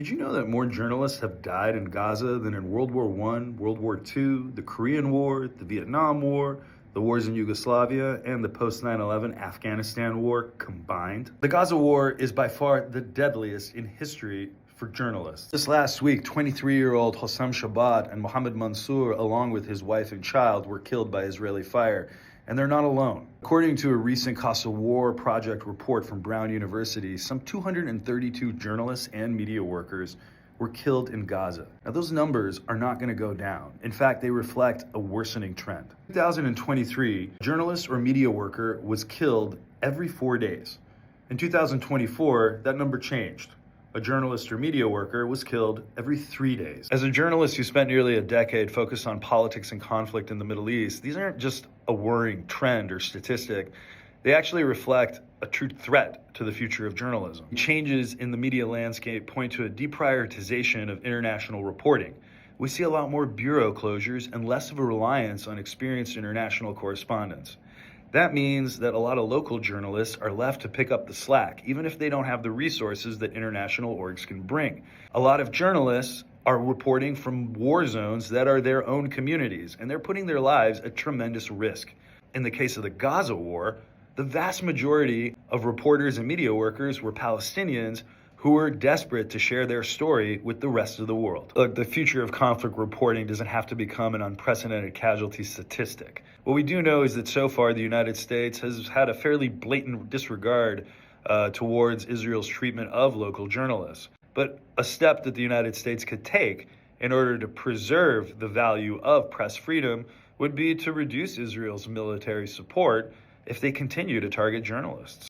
Did you know that more journalists have died in Gaza than in World War I, World War II, the Korean War, the Vietnam War, the wars in Yugoslavia, and the post 9/11 Afghanistan war combined? The Gaza war is by far the deadliest in history for journalists. This last week, 23-year-old Hossam Shabbat and Mohammed Mansour, along with his wife and child, were killed by Israeli fire. And they're not alone. According to a recent Gaza War Project report from Brown University, some 232 journalists and media workers were killed in Gaza. Now, those numbers are not going to go down. In fact, they reflect a worsening trend. In 2023, a journalist or media worker was killed every 4 days. In 2024, that number changed. A journalist or media worker was killed every 3 days. As a journalist who spent nearly a decade focused on politics and conflict in the Middle East, these aren't just a worrying trend or statistic. They actually reflect a true threat to the future of journalism. Changes in the media landscape point to a deprioritization of international reporting. We see a lot more bureau closures and less of a reliance on experienced international correspondents. That means that a lot of local journalists are left to pick up the slack, even if they don't have the resources that international orgs can bring. A lot of journalists are reporting from war zones that are their own communities, and they're putting their lives at tremendous risk. In the case of the Gaza war, the vast majority of reporters and media workers were Palestinians who were desperate to share their story with the rest of the world. Look, the future of conflict reporting doesn't have to become an unprecedented casualty statistic. What we do know is that so far the United States has had a fairly blatant disregard towards Israel's treatment of local journalists. But a step that the United States could take in order to preserve the value of press freedom would be to reduce Israel's military support if they continue to target journalists.